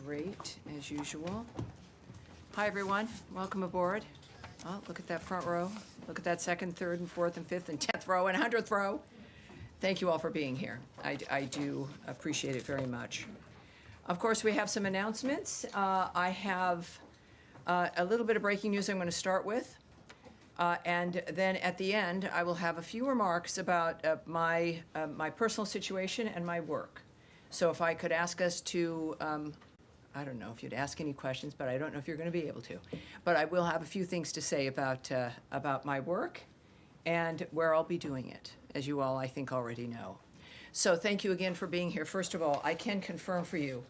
Great, as usual. Hi, everyone. Welcome aboard. Oh, look at that front row. Look at that second, third, and fourth, and fifth, and 10th row, and 100th row. Thank you all for being here. I do appreciate it very much. Of course, we have some announcements. I have a little bit of breaking news I'm going to start with. And then at the end, I will have a few remarks about my personal situation and my work. So if I could ask us to, I don't know if you'd ask any questions, but I don't know if you're going to be able to. But I will have a few things to say about my work and where I'll be doing it, as you all, I think, already know. So thank you again for being here. First of all, I can confirm for you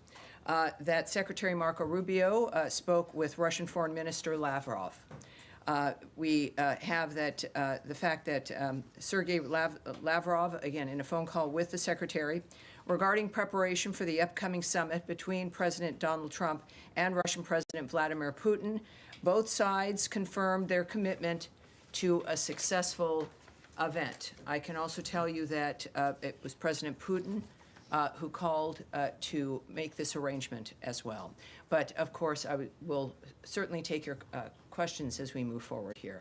that Secretary Marco Rubio spoke with Russian Foreign Minister Lavrov. We have that the fact that Sergei Lavrov, again, in a phone call with the Secretary, regarding preparation for the upcoming summit between President Donald Trump and Russian President Vladimir Putin, both sides confirmed their commitment to a successful event. I can also tell you that it was President Putin who called to make this arrangement as well. But of course, I will certainly take your questions as we move forward here.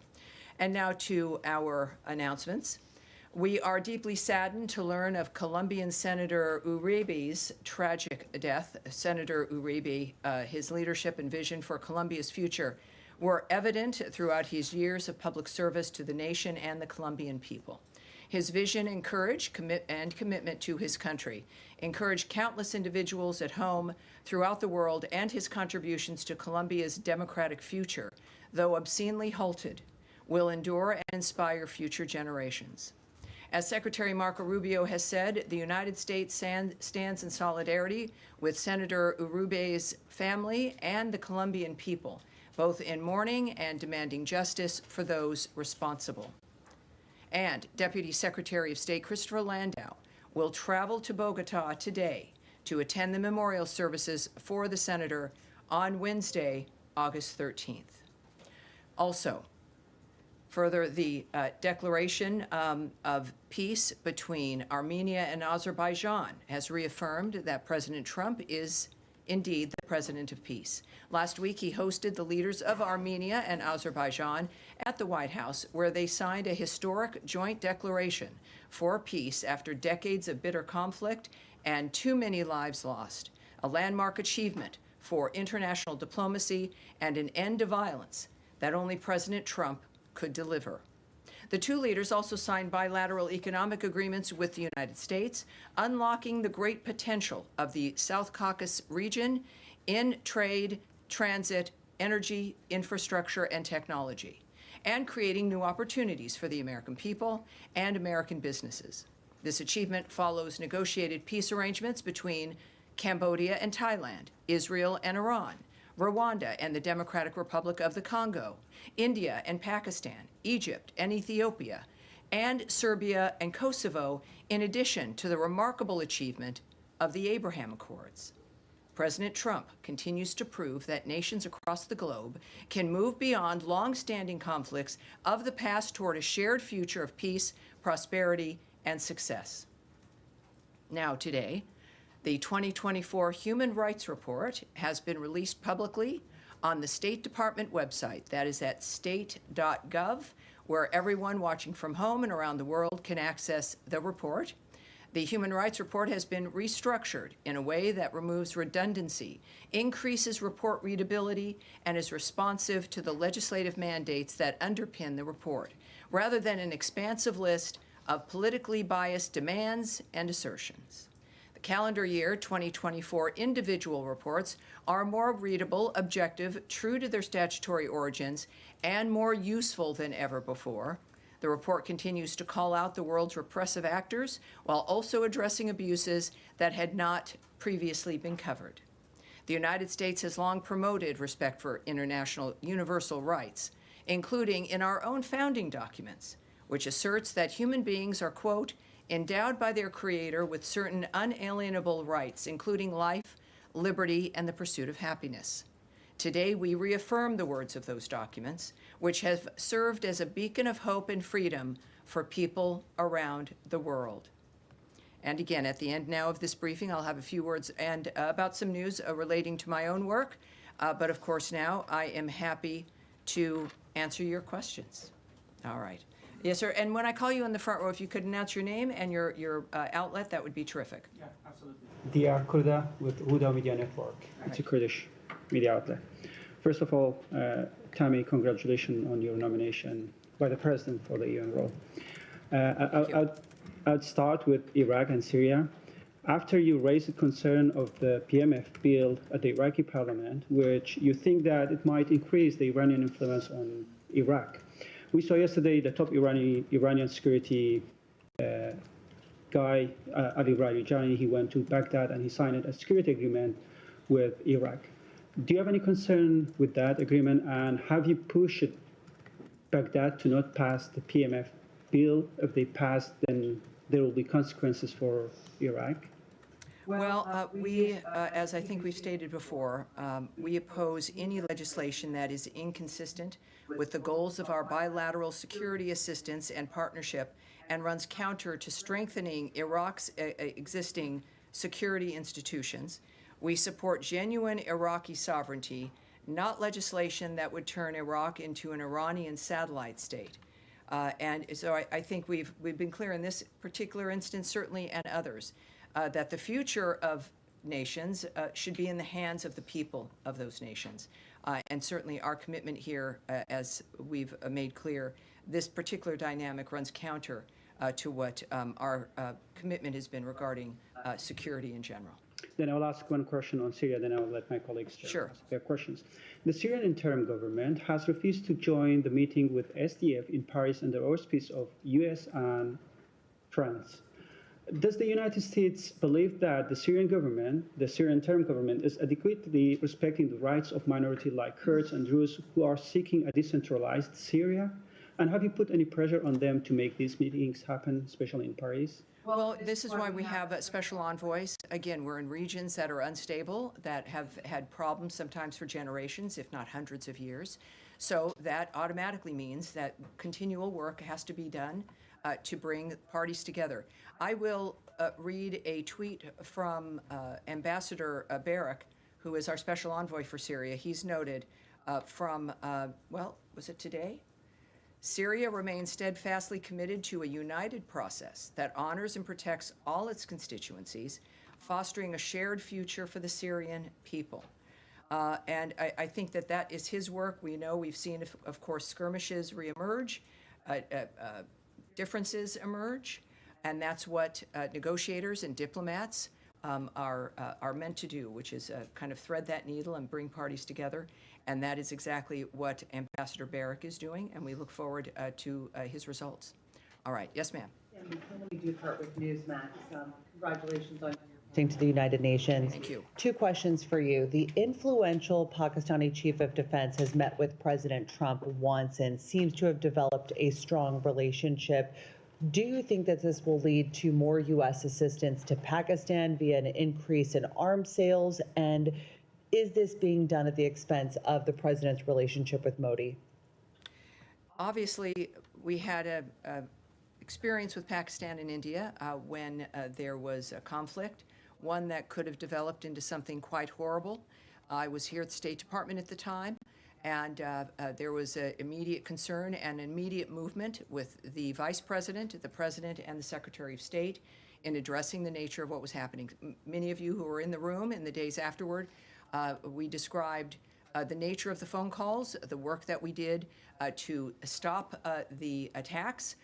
And now to our announcements. We are deeply saddened to learn of Colombian Senator Uribe's tragic death. Senator Uribe, his leadership and vision for Colombia's future were evident throughout his years of public service to the nation and the Colombian people. His vision and courage and commitment to his country encouraged countless individuals at home, throughout the world, and his contributions to Colombia's democratic future, though obscenely halted, will endure and inspire future generations. As Secretary Marco Rubio has said, the United States stands in solidarity with Senator Uribe's family and the Colombian people, both in mourning and demanding justice for those responsible. And Deputy Secretary of State Christopher Landau will travel to Bogota today to attend the memorial services for the senator on Wednesday, August 13th. Also, further, the declaration of peace between Armenia and Azerbaijan has reaffirmed that President Trump is indeed the president of peace. Last week, he hosted the leaders of Armenia and Azerbaijan at the White House, where they signed a historic joint declaration for peace after decades of bitter conflict and too many lives lost, a landmark achievement for international diplomacy and an end to violence that only President Trump could deliver. The two leaders also signed bilateral economic agreements with the United States, unlocking the great potential of the South Caucasus region in trade, transit, energy, infrastructure, and technology, and creating new opportunities for the American people and American businesses. This achievement follows negotiated peace arrangements between Cambodia and Thailand, Israel and Iran, Rwanda and the Democratic Republic of the Congo, India and Pakistan, Egypt and Ethiopia, and Serbia and Kosovo, in addition to the remarkable achievement of the Abraham Accords. President Trump continues to prove that nations across the globe can move beyond long-standing conflicts of the past toward a shared future of peace, prosperity, and success. Now, today, the 2024 Human Rights Report has been released publicly on the State Department website. That is at state.gov, where everyone watching from home and around the world can access the report. The Human Rights Report has been restructured in a way that removes redundancy, increases report readability, and is responsive to the legislative mandates that underpin the report, rather than an expansive list of politically biased demands and assertions. Calendar year 2024 individual reports are more readable, objective, true to their statutory origins, and more useful than ever before. The report continues to call out the world's repressive actors while also addressing abuses that had not previously been covered. The United States has long promoted respect for international universal rights, including in our own founding documents, which asserts that human beings are, quote, endowed by their Creator with certain unalienable rights, including life, liberty, and the pursuit of happiness. Today, we reaffirm the words of those documents, which have served as a beacon of hope and freedom for people around the world. And again, at the end now of this briefing, I'll have a few words and about some news relating to my own work. But of course, now I am happy to answer your questions. All right. Yes, sir. And when I call you in the front row, if you could announce your name and your outlet, that would be terrific. Yeah, absolutely. Dia Kurda with Huda Media Network. It's a Kurdish media outlet. First of all, Tammy, congratulations on your nomination by the president for the UN role. I'd start with Iraq and Syria. After you raised the concern of the PMF bill at the Iraqi parliament, which you think that it might increase the Iranian influence on Iraq, we saw yesterday the top Iranian security guy, Ali Larijani, he went to Baghdad and he signed a security agreement with Iraq. Do you have any concern with that agreement, and have you pushed Baghdad to not pass the PMF bill? If they pass, then there will be consequences for Iraq. Well, as I think we've stated before, we oppose any legislation that is inconsistent with the goals of our bilateral security assistance and partnership and runs counter to strengthening Iraq's existing security institutions. We support genuine Iraqi sovereignty, not legislation that would turn Iraq into an Iranian satellite state. And so I think we've been clear in this particular instance, certainly, and others, that the future of nations should be in the hands of the people of those nations. And certainly our commitment here, as we've made clear, this particular dynamic runs counter to what our commitment has been regarding security in general. Then I'll ask one question on Syria, then I'll let my colleagues ask their questions. The Syrian interim government has refused to join the meeting with SDF in Paris under auspice of US and France. Does the United States believe that the Syrian government, the Syrian interim government, is adequately respecting the rights of minorities like Kurds and Druze who are seeking a decentralized Syria? And have you put any pressure on them to make these meetings happen, especially in Paris? Well, this is why we have special envoys. Again, we're in regions that are unstable, that have had problems sometimes for generations, if not hundreds of years. So that automatically means that continual work has to be done to bring parties together. I will read a tweet from Ambassador Barak, who is our special envoy for Syria. He's noted from, well, was it today? Syria remains steadfastly committed to a united process that honors and protects all its constituencies, fostering a shared future for the Syrian people. And I think that that is his work. We know we've seen, of course, skirmishes reemerge, differences emerge, and that's what negotiators and diplomats are meant to do, which is kind of thread that needle and bring parties together. And that is exactly what Ambassador Barak is doing, and we look forward to his results. All right. Yes, ma'am. Let me do part with Newsmax. Congratulations on your to the United Nations. Thank you. Two questions for you. The influential Pakistani chief of defense has met with President Trump once and seems to have developed a strong relationship. Do you think that this will lead to more U.S. assistance to Pakistan via an increase in arms sales? And is this being done at the expense of the president's relationship with Modi? Obviously, we had a experience with Pakistan and India when there was a conflict, one that could have developed into something quite horrible. I was here at the State Department at the time, and there was an immediate concern and immediate movement with the Vice President, the President, and the Secretary of State in addressing the nature of what was happening. Many of you who were in the room in the days afterward, we described the nature of the phone calls, the work that we did to stop the attacks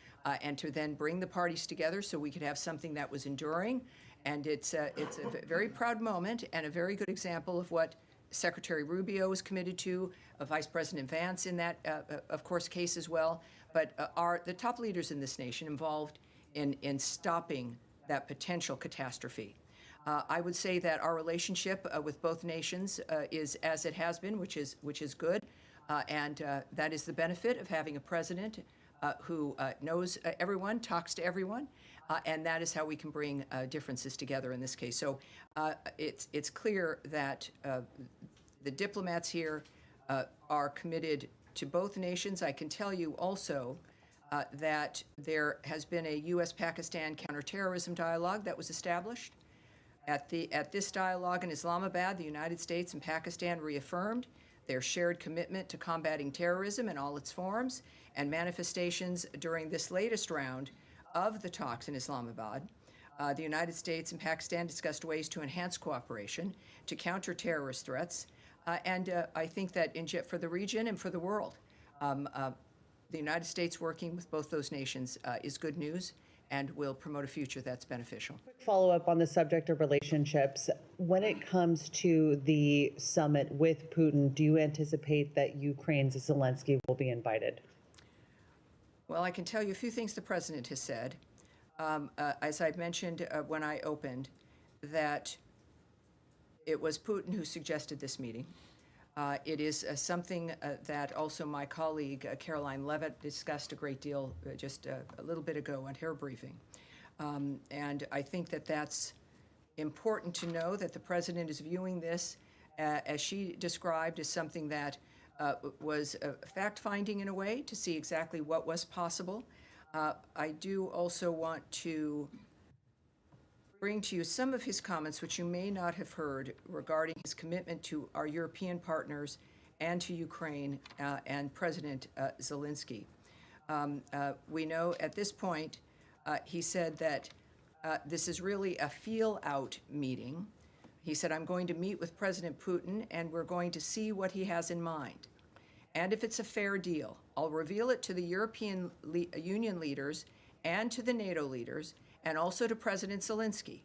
and to then bring the parties together so we could have something that was enduring. And it's a very proud moment and a very good example of what Secretary Rubio is committed to, Vice President Vance in that, of course, case as well. But the top leaders in this nation involved in stopping that potential catastrophe. I would say that our relationship with both nations is as it has been, which is good, and that is the benefit of having a president who knows everyone, talks to everyone, and that is how we can bring differences together in this case. So it's clear that the diplomats here are committed to both nations. I can tell you also that there has been a U.S.-Pakistan counterterrorism dialogue that was established. At this dialogue in Islamabad, the United States and Pakistan reaffirmed their shared commitment to combating terrorism in all its forms and manifestations during this latest round of the talks in Islamabad. The United States and Pakistan discussed ways to enhance cooperation to counter terrorist threats, and I think that for the region and for the world, the United States working with both those nations is good news and will promote a future that's beneficial. Follow up on the subject of relationships. When it comes to the summit with Putin, do you anticipate that Ukraine's Zelensky will be invited? Well, I can tell you a few things the president has said. As I mentioned when I opened, that it was Putin who suggested this meeting. It is something that also my colleague Caroline Levitt discussed a great deal just a little bit ago at her briefing. And I think that that's important to know, that the president is viewing this, as she described, as something that was fact-finding in a way to see exactly what was possible. I do also want to bring to you some of his comments, which you may not have heard, regarding his commitment to our European partners and to Ukraine and President Zelensky. We know at this point, he said that this is really a feel-out meeting. He said, I'm going to meet with President Putin and we're going to see what he has in mind. And if it's a fair deal, I'll reveal it to the European Union leaders and to the NATO leaders and also to President Zelensky.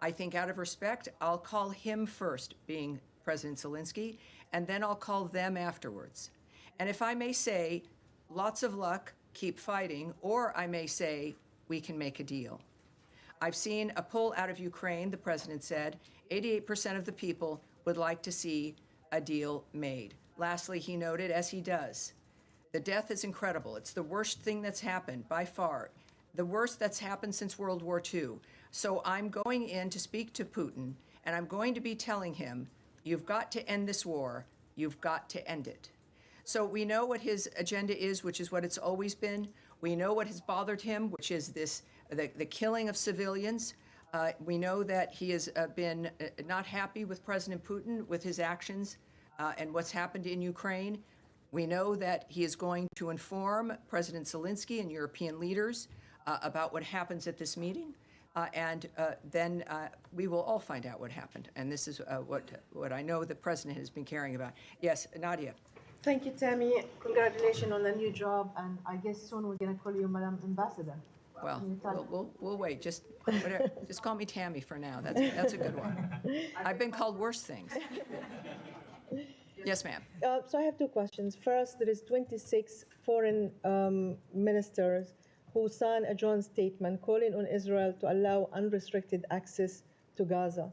I think out of respect, I'll call him first, being President Zelensky, and then I'll call them afterwards. And if I may say, lots of luck, keep fighting, or I may say, we can make a deal. I've seen a poll out of Ukraine, the president said, 88% of the people would like to see a deal made. Lastly, he noted, as he does, the death is incredible. It's the worst thing that's happened by far, the worst that's happened since World War II. So I'm going in to speak to Putin, and I'm going to be telling him, you've got to end this war. You've got to end it. So we know what his agenda is, which is what it's always been. We know what has bothered him, which is the killing of civilians. We know that he has been not happy with President Putin, with his actions and what's happened in Ukraine. We know that he is going to inform President Zelensky and European leaders about what happens at this meeting. And then we will all find out what happened. And this is what I know the president has been caring about. Yes, Nadia. Thank you, Tammy. Congratulations on the new job. And I guess soon we're going to call you Madam Ambassador. Well, we'll wait. Just call me Tammy for now. That's a good one. I've been called worse things. Yes, ma'am. So I have two questions. First, there is 26 foreign ministers who signed a joint statement calling on Israel to allow unrestricted access to Gaza.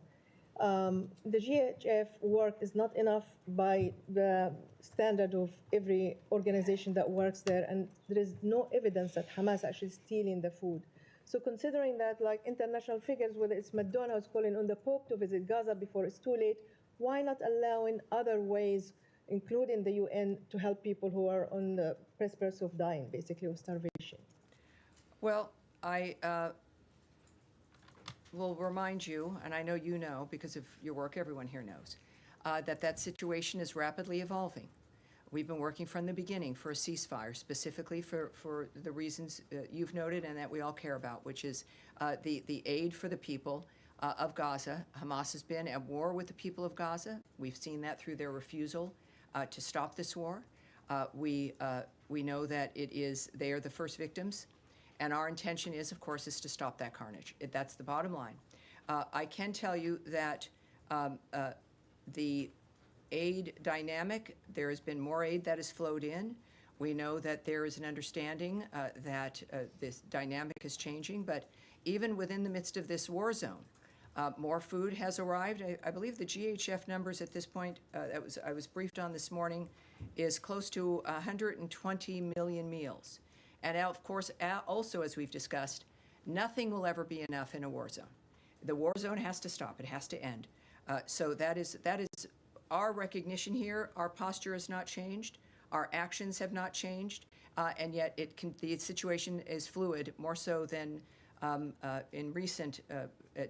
The GHF work is not enough by the standard of every organization that works there, and there is no evidence that Hamas actually stealing the food. So considering that, like international figures, whether it's McDonald's calling on the Pope to visit Gaza before it's too late, why not allowing other ways, including the UN, to help people who are on the precipice of dying, basically, of starvation? Well, I will remind you, and I know you know because of your work, everyone here knows, that situation is rapidly evolving. We've been working from the beginning for a ceasefire, specifically for the reasons you've noted and that we all care about, which is the aid for the people of Gaza. Hamas has been at war with the people of Gaza. We've seen that through their refusal to stop this war. We know that they are the first victims. And our intention is, of course, is to stop that carnage. That's the bottom line. I can tell you that the aid dynamic, there has been more aid that has flowed in. We know that there is an understanding that this dynamic is changing, but even within the midst of this war zone, more food has arrived. I believe the GHF numbers at this point, I was briefed on this morning, is close to 120 million meals. And of course, also, as we've discussed, nothing will ever be enough in a war zone. The war zone has to stop. It has to end. So that is our recognition here. Our posture has not changed. Our actions have not changed. and yet the situation is fluid, more so than in recent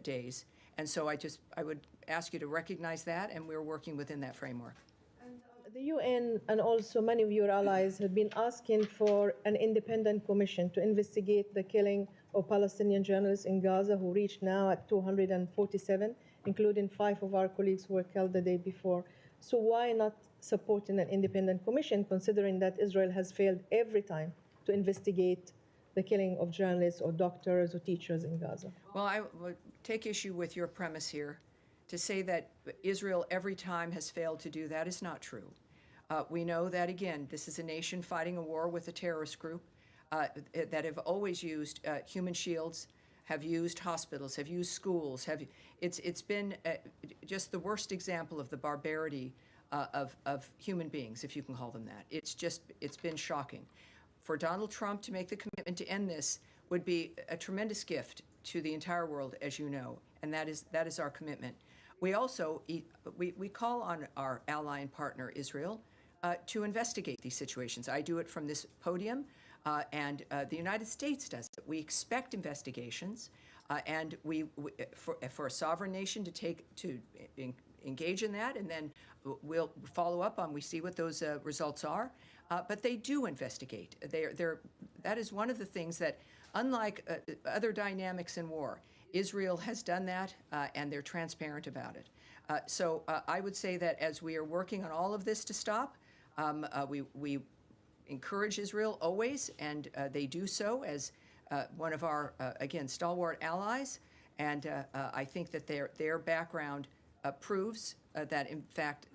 days. And so I would ask you to recognize that, and we're working within that framework. The UN and also many of your allies have been asking for an independent commission to investigate the killing of Palestinian journalists in Gaza, who reached now at 247, including 5 of our colleagues who were killed the day before. So why not supporting an independent commission, considering that Israel has failed every time to investigate the killing of journalists or doctors or teachers in Gaza? Well, I would take issue with your premise here. To say that Israel every time has failed to do that is not true. We know that, again, this is a nation fighting a war with a terrorist group that have always used human shields, have used hospitals, have used schools. It's been just the worst example of the barbarity of human beings, if you can call them that. It's been shocking. For Donald Trump to make the commitment to end this would be a tremendous gift to the entire world, as you know, and that is our commitment. We also we call on our ally and partner Israel to investigate these situations. I do it from this podium, and the United States does it. We expect investigations, and for a sovereign nation to engage in that, and then we'll follow up on. We see what those results are, but they do investigate. That is one of the things that, unlike other dynamics in war, Israel has done that, and they're transparent about it. So I would say that as we are working on all of this to stop, we encourage Israel always, and they do so as one of our, again, stalwart allies. And I think that their background proves that, in fact,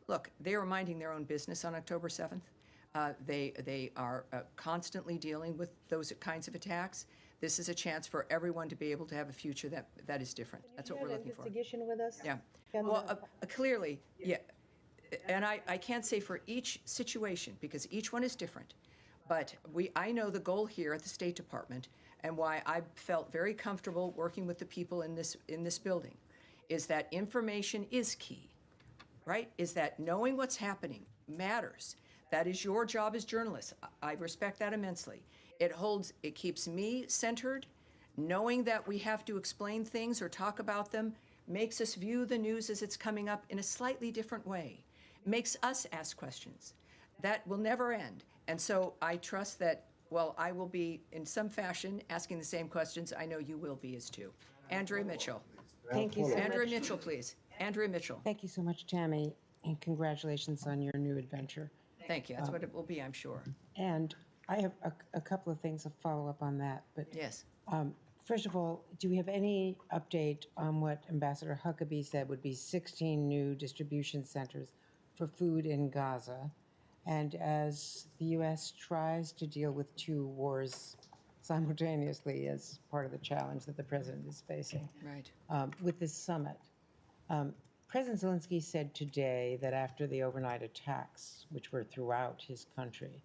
look, they are minding their own business on October 7th. They are constantly dealing with those kinds of attacks. This is a chance for everyone to be able to have a future that is different. That's what we're looking for. Investigation with us? Yeah. Can Well, clearly, yeah. And I can't say for each situation because each one is different. But I know the goal here at the State Department, and why I felt very comfortable working with the people in this building, is that information is key, right? Is that knowing what's happening matters. That is your job as journalists. I respect that immensely. It keeps me centered. Knowing that we have to explain things or talk about them makes us view the news as it's coming up in a slightly different way. It makes us ask questions. That will never end. And so I trust that, well, I will be in some fashion asking the same questions. I know you will be as too. Andrea Mitchell. Thank you so Andrea much. Mitchell, please. Andrea Mitchell. Thank you so much, Tammy, and congratulations on your new adventure. Thank you. That's what it will be, I'm sure. And I have a couple of things to follow up on that. But Yes. first of all, do we have any update on what Ambassador Huckabee said would be 16 new distribution centers for food in Gaza? And as the U.S. tries to deal with 2 wars simultaneously as part of the challenge that the president is facing, Right. with this summit, President Zelensky said today that after the overnight attacks, which were throughout his country,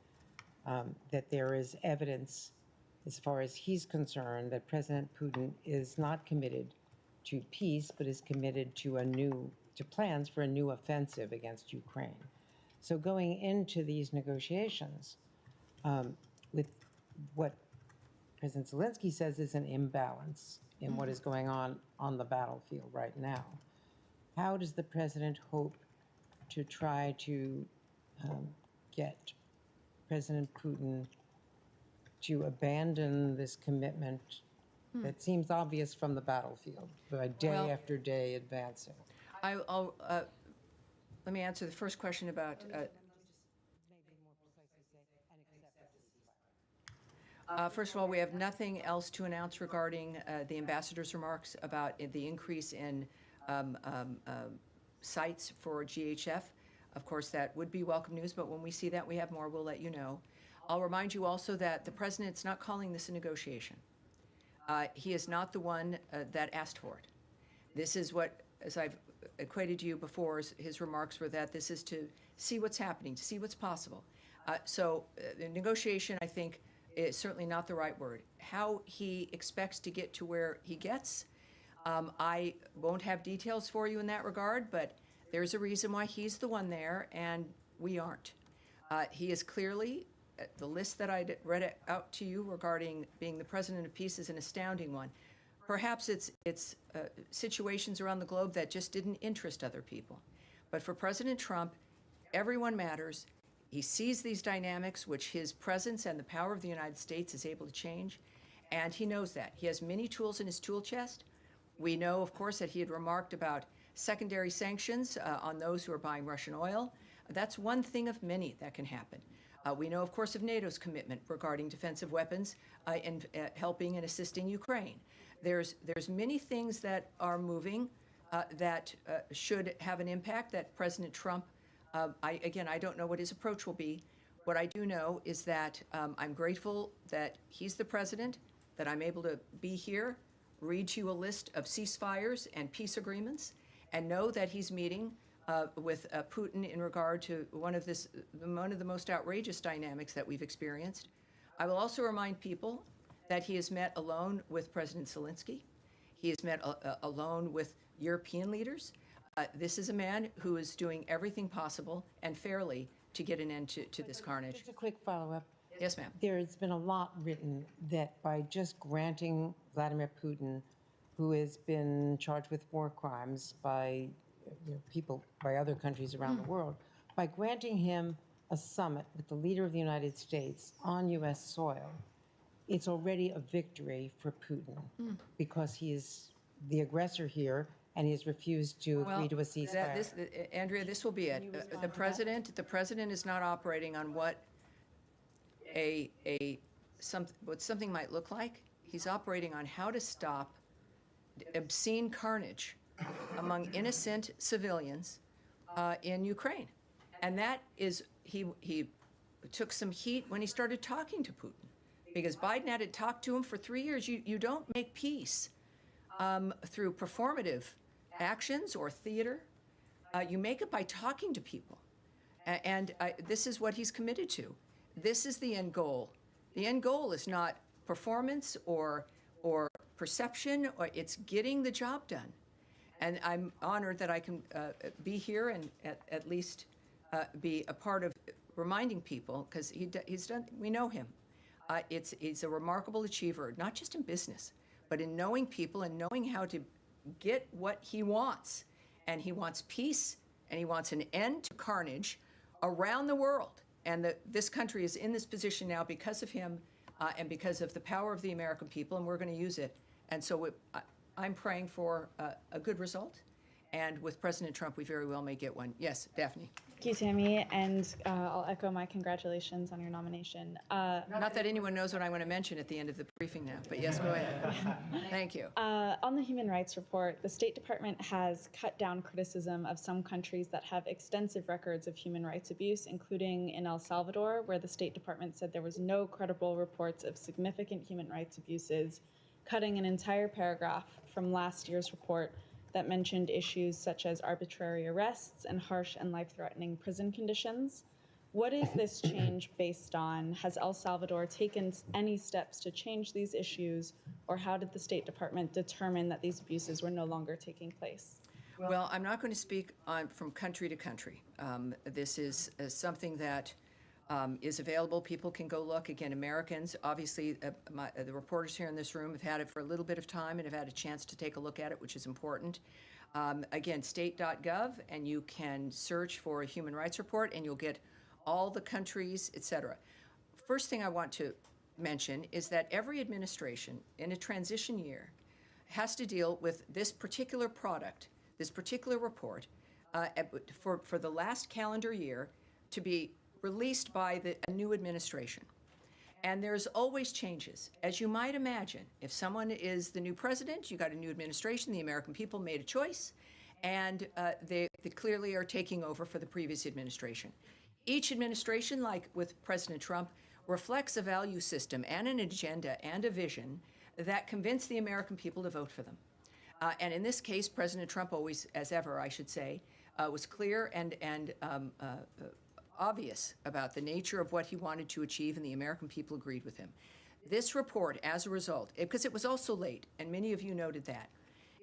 that there is evidence, as far as he's concerned, that President Putin is not committed to peace, but is committed to plans for a new offensive against Ukraine. So going into these negotiations, with what President Zelensky says is an imbalance in what is going on the battlefield right now, how does the president hope to try to get President Putin to abandon this commitment that seems obvious from the battlefield, by day Well, after day advancing? I'll let me answer the first question about. First of all, we have nothing else to announce regarding the ambassador's remarks about the increase in sites for GHF. Of course, that would be welcome news, but when we see that, we have more, we'll let you know. I'll remind you also that the president's not calling this a negotiation. He is not the one that asked for it. This is what, as I've equated to you before, his remarks were that this is to see what's happening, to see what's possible. So negotiation, I think, is certainly not the right word. How he expects to get to where he gets, I won't have details for you in that regard, but there's a reason why he's the one there and we aren't. He is clearly the list that I read out to you regarding being the president of peace is an astounding one. Perhaps it's situations around the globe that just didn't interest other people. But for President Trump, everyone matters. He sees these dynamics, which his presence and the power of the United States is able to change, and he knows that. He has many tools in his tool chest. We know, of course, that he had remarked about secondary sanctions on those who are buying Russian oil. That's one thing of many that can happen. We know, of course, of NATO's commitment regarding defensive weapons and helping and assisting Ukraine. There's many things that are moving that should have an impact that President Trump, I don't know what his approach will be. What I do know is that I'm grateful that he's the president, that I'm able to be here, read to you a list of ceasefires and peace agreements, and know that he's meeting with Putin in regard to one of the most outrageous dynamics that we've experienced. I will also remind people that he has met alone with President Zelensky. He has met alone with European leaders. This is a man who is doing everything possible and fairly to get an end to this carnage. Just a quick follow-up. Yes, ma'am. There's been a lot written that by just granting Vladimir Putin, who has been charged with war crimes by people, by other countries around the world, by granting him a summit with the leader of the United States on U.S. soil, it's already a victory for Putin because he is the aggressor here and he has refused to agree to a ceasefire. Andrea, this will be it. The president is not operating on what what something might look like. He's operating on how to stop obscene carnage among innocent civilians in Ukraine, and that is he took some heat when he started talking to Putin, because Biden hadn't talked to him for 3 years. You don't make peace through performative actions or theater. You make it by talking to people, and this is what he's committed to. This is the end goal. The end goal is not performance or perception, or it's getting the job done. And I'm honored that I can be here and at least be a part of reminding people, because he's done. We know him. He's a remarkable achiever, not just in business, but in knowing people and knowing how to get what he wants. And he wants peace, and he wants an end to carnage around the world. And this country is in this position now because of him and because of the power of the American people, and we're going to use it. And so I'm praying for a good result. And with President Trump, we very well may get one. Yes, Daphne. Thank you, Tammy, and I'll echo my congratulations on your nomination. Not that anyone knows what I'm going to mention at the end of the briefing now, but yes, go ahead. Thank you. On the Human Rights Report, the State Department has cut down criticism of some countries that have extensive records of human rights abuse, including in El Salvador, where the State Department said there was no credible reports of significant human rights abuses, cutting an entire paragraph from last year's report that mentioned issues such as arbitrary arrests and harsh and life-threatening prison conditions. What is this change based on? Has El Salvador taken any steps to change these issues, or how did the State Department determine that these abuses were no longer taking place? Well, I'm not going to speak from country to country. This is something that is available. People can go look. Again, Americans, obviously, the reporters here in this room have had it for a little bit of time and have had a chance to take a look at it, which is important. Again, state.gov, and you can search for a human rights report, and you'll get all the countries, et cetera. First thing I want to mention is that every administration in a transition year has to deal with this particular product, this particular report, for the last calendar year to be released by a new administration. And there's always changes. As you might imagine, if someone is the new president, you got a new administration, the American people made a choice, and they clearly are taking over for the previous administration. Each administration, like with President Trump, reflects a value system and an agenda and a vision that convince the American people to vote for them. And in this case, President Trump always, as ever, I should say, was clear and obvious about the nature of what he wanted to achieve, and the American people agreed with him. This report, as a result, because it was also late, and many of you noted that,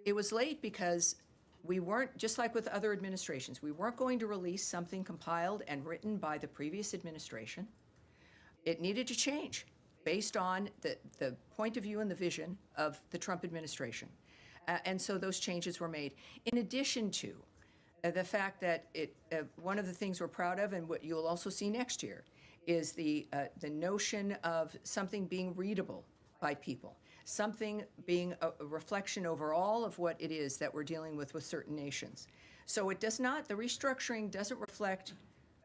it was late because we weren't, just like with other administrations, we weren't going to release something compiled and written by the previous administration. It needed to change based on the point of view and the vision of the Trump administration. And so those changes were made. In addition to the fact that one of the things we're proud of, and what you'll also see next year, is the notion of something being readable by people, something being a reflection overall of what it is that we're dealing with certain nations. So it does not, the restructuring doesn't reflect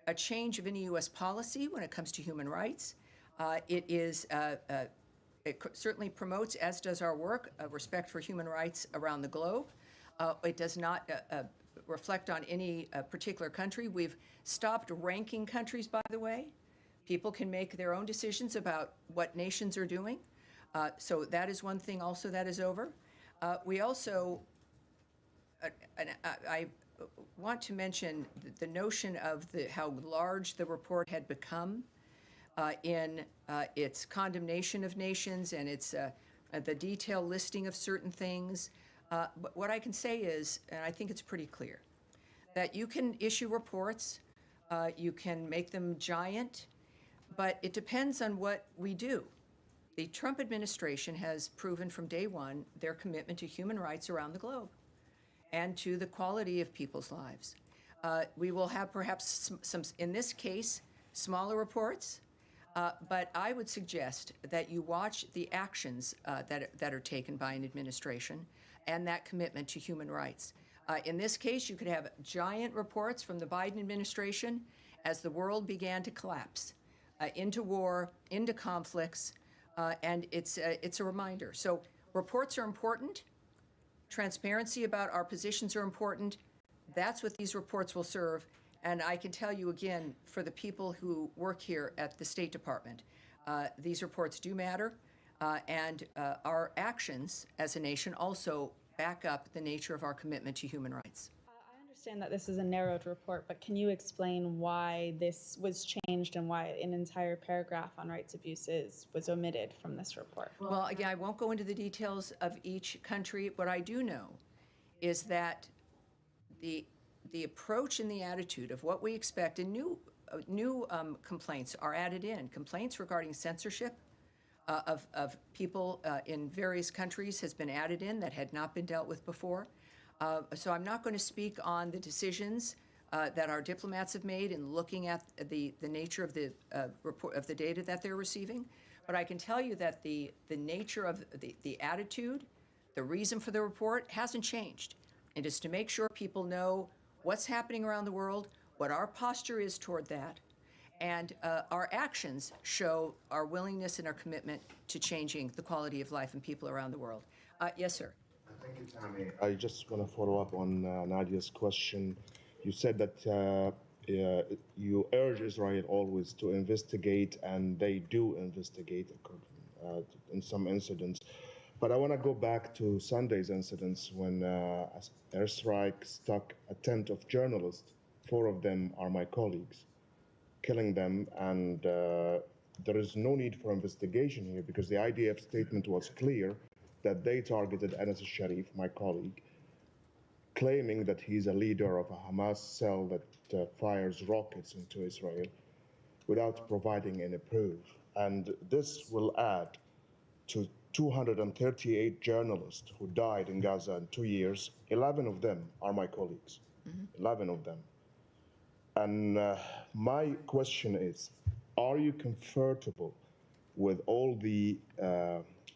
a change of any U.S. policy when it comes to human rights. It certainly promotes, as does our work, respect for human rights around the globe. It does not reflect on any particular country. We've stopped ranking countries, by the way. People can make their own decisions about what nations are doing. So that is one thing also that is over. We also, I want to mention the notion of how large the report had become in its condemnation of nations and its the detailed listing of certain things. But what I can say is, and I think it's pretty clear, that you can issue reports, you can make them giant, but it depends on what we do. The Trump administration has proven from day one their commitment to human rights around the globe and to the quality of people's lives. We will have perhaps some, in this case, smaller reports, but I would suggest that you watch the actions that are taken by an administration and that commitment to human rights. In this case, you could have giant reports from the Biden administration as the world began to collapse into war, into conflicts, and it's a reminder. So reports are important. Transparency about our positions are important. That's what these reports will serve. And I can tell you again, for the people who work here at the State Department, these reports do matter. And our actions as a nation also back up the nature of our commitment to human rights. I understand that this is a narrowed report, but can you explain why this was changed and why an entire paragraph on rights abuses was omitted from this report? Well, again, I won't go into the details of each country. What I do know is that the approach and the attitude of what we expect, and new complaints are added in. Complaints regarding censorship of people in various countries has been added in that had not been dealt with before. So I'm not going to speak on the decisions that our diplomats have made in looking at the nature of the report of the data that they're receiving. But I can tell you that the nature of the attitude, the reason for the report hasn't changed. It is to make sure people know what's happening around the world, what our posture is toward that, and our actions show our willingness and our commitment to changing the quality of life in people around the world. Yes, sir. Thank you, Tammy. I just want to follow up on Nadia's question. You said that you urge Israel always to investigate, and they do investigate in some incidents. But I want to go back to Sunday's incidents when an airstrike struck a tent of journalists. 4 of them are my colleagues, killing them, and there is no need for investigation here because the IDF statement was clear that they targeted Anas al-Sharif, my colleague, claiming that he's a leader of a Hamas cell that fires rockets into Israel without providing any proof. And this will add to 238 journalists who died in Gaza in 2 years. 11 of them are my colleagues, 11 of them. And my question is, are you comfortable with all the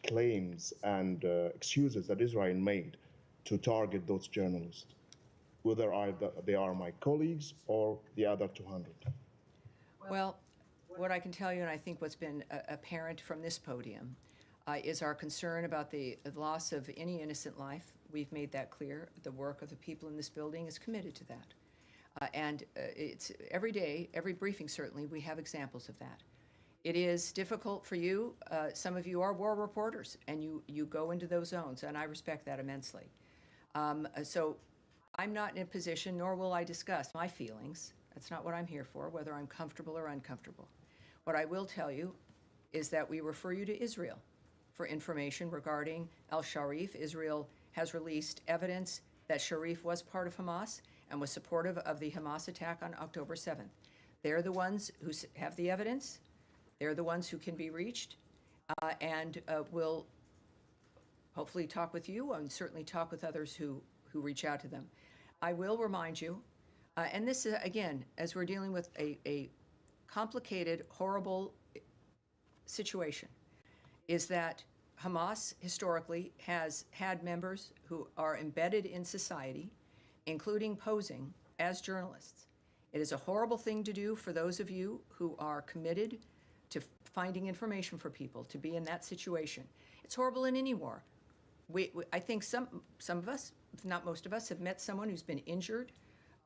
claims and excuses that Israel made to target those journalists, whether they are my colleagues or the other 200? Well, what I can tell you, and I think what's been apparent from this podium, is our concern about the loss of any innocent life. We've made that clear. The work of the people in this building is committed to that. And it's every day, every briefing certainly, we have examples of that. It is difficult for you. Some of you are war reporters, and you go into those zones, and I respect that immensely. So I'm not in a position, nor will I discuss my feelings. That's not what I'm here for, whether I'm comfortable or uncomfortable. What I will tell you is that we refer you to Israel for information regarding al-Sharif. Israel has released evidence that Sharif was part of Hamas and was supportive of the Hamas attack on October 7th. They're the ones who have the evidence. They're the ones who can be reached, and will hopefully talk with you and certainly talk with others who reach out to them. I will remind you, and this is, again, as we're dealing with a complicated, horrible situation, is that Hamas historically has had members who are embedded in society, including posing as journalists. It is a horrible thing to do for those of you who are committed to finding information for people, to be in that situation. It's horrible in any war. I think some of us, if not most of us, have met someone who's been injured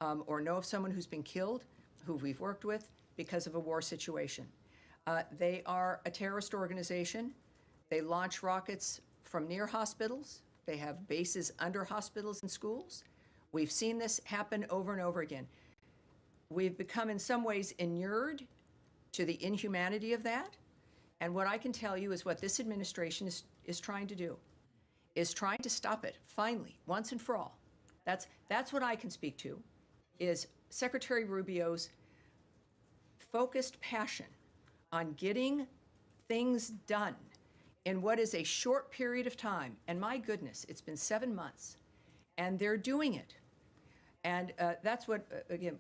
or know of someone who's been killed, who we've worked with because of a war situation. They are a terrorist organization. They launch rockets from near hospitals. They have bases under hospitals and schools. We've seen this happen over and over again. We've become in some ways inured to the inhumanity of that. And what I can tell you is what this administration is trying to do, is trying to stop it, finally, once and for all. That's what I can speak to, is Secretary Rubio's focused passion on getting things done in what is a short period of time. And my goodness, it's been 7 months, and they're doing it. And that's what, again,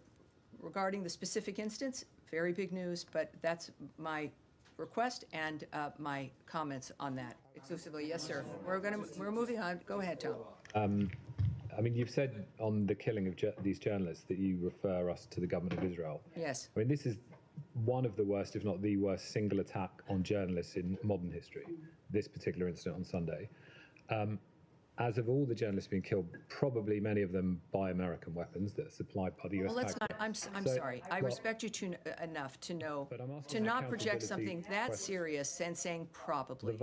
regarding the specific instance, very big news, but that's my request and my comments on that exclusively. Yes, sir. We're moving on. Go ahead, Tom. I mean, you've said on the killing of these journalists that you refer us to the government of Israel. Yes. I mean, this is one of the worst, if not the worst, single attack on journalists in modern history, this particular incident on Sunday. As of all the journalists being killed, probably many of them by American weapons that are supplied by the US. Well, let's not, I'm sorry. I respect you enough to know, to not project something that serious and saying probably.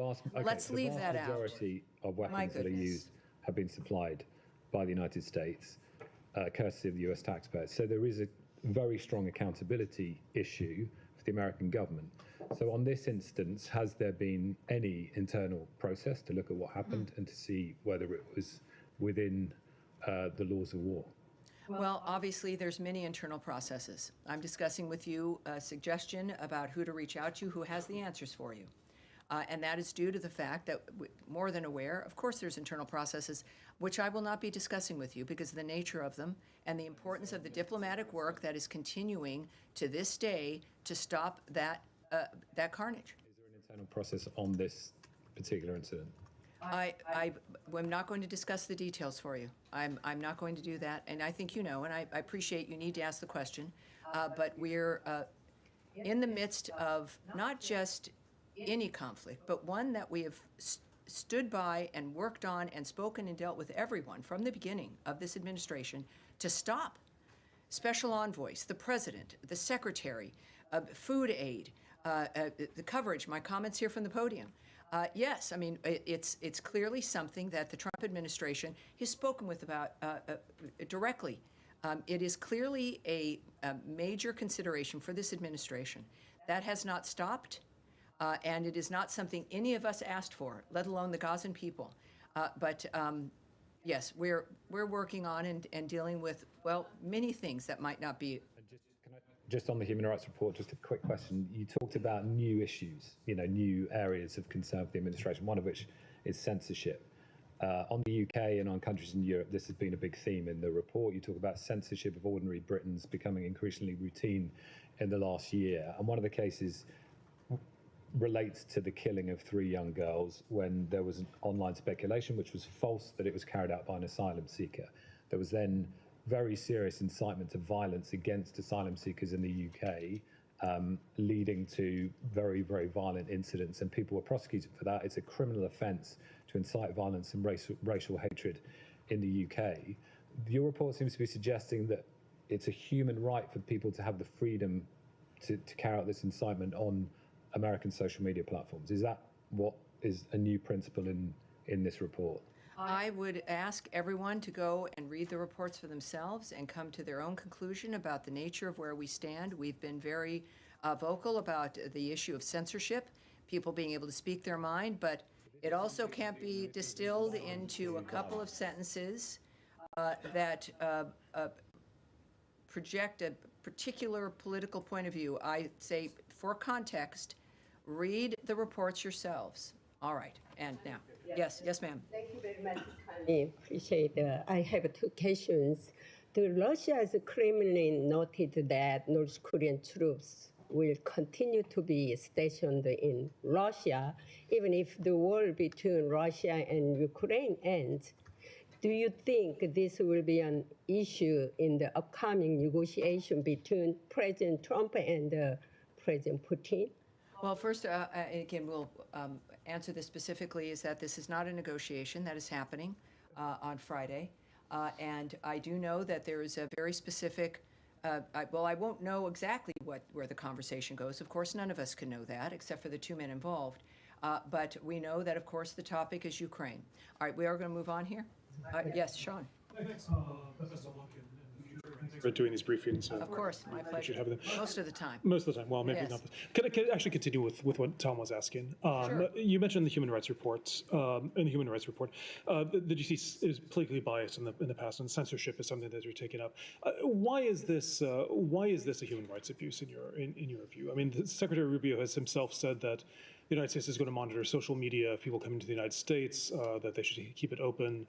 Let's leave that out. The vast majority of weapons that are used have been supplied by the United States, courtesy of the US taxpayers. So there is a very strong accountability issue for the American government. So on this instance, has there been any internal process to look at what happened and to see whether it was within the laws of war? Well, obviously, there's many internal processes. I'm discussing with you a suggestion about who to reach out to, who has the answers for you. And that is due to the fact that, more than aware, of course there's internal processes, which I will not be discussing with you because of the nature of them and the importance of the diplomatic work that is continuing to this day to stop that carnage. Is there an internal process on this particular incident? I'm not going to discuss the details for you. I'm not going to do that, and I think you know, and I appreciate you need to ask the question, but we're in the midst of not just any conflict, but one that we have stood by and worked on and spoken and dealt with everyone from the beginning of this administration to stop. Special envoys, the president, the secretary, food aid, the coverage, my comments here from the podium. Yes, I mean, it's clearly something that the Trump administration has spoken with about directly. It is clearly a major consideration for this administration. That has not stopped. And it is not something any of us asked for, let alone the Gazan people. But yes, we're working on and dealing with, well, many things that might not be. Just on the human rights report, just a quick question. You talked about new issues, new areas of concern for the administration, one of which is censorship. On the UK and on countries in Europe, this has been a big theme in the report. You talk about censorship of ordinary Britons becoming increasingly routine in the last year. And one of the cases relates to the killing of 3 young girls when there was an online speculation, which was false, that it was carried out by an asylum seeker. There was then very serious incitement to violence against asylum seekers in the UK, leading to very, very violent incidents, and people were prosecuted for that. It's a criminal offence to incite violence and racial hatred in the UK. Your report seems to be suggesting that it's a human right for people to have the freedom to carry out this incitement on American social media platforms. Is that what is a new principle in this report? I would ask everyone to go and read the reports for themselves and come to their own conclusion about the nature of where we stand. We've been very vocal about the issue of censorship, people being able to speak their mind, but it also can't be distilled into a couple of sentences that project a particular political point of view. I say, for context, read the reports yourselves. All right, and now, yes, ma'am. Thank you very much, Connie. Appreciate it. I have two questions. The Russia's Kremlin noted that North Korean troops will continue to be stationed in Russia, even if the war between Russia and Ukraine ends. Do you think this will be an issue in the upcoming negotiation between President Trump and President Putin? Well, first, again, we'll answer this specifically, is that this is not a negotiation that is happening on Friday. And I do know that there is a very specific, I won't know exactly where the conversation goes. Of course, none of us can know that, except for the two men involved. But we know that, of course, the topic is Ukraine. All right, we are going to move on here. Yes, Sean. Thanks. Best of luck in the future. Thanks for doing these briefings. Of course, my pleasure. Having them. Most of the time. Most of the time. Well, maybe Yes. not. Can I actually continue with what Tom was asking? Sure. You mentioned the human rights reports. In the human rights report, the GC is politically biased in the past, and censorship is something that you're taking up. Why is this? Why is this a human rights abuse in your view? I mean, Secretary Rubio has himself said that the United States is going to monitor social media if people come into the United States, that they should keep it open.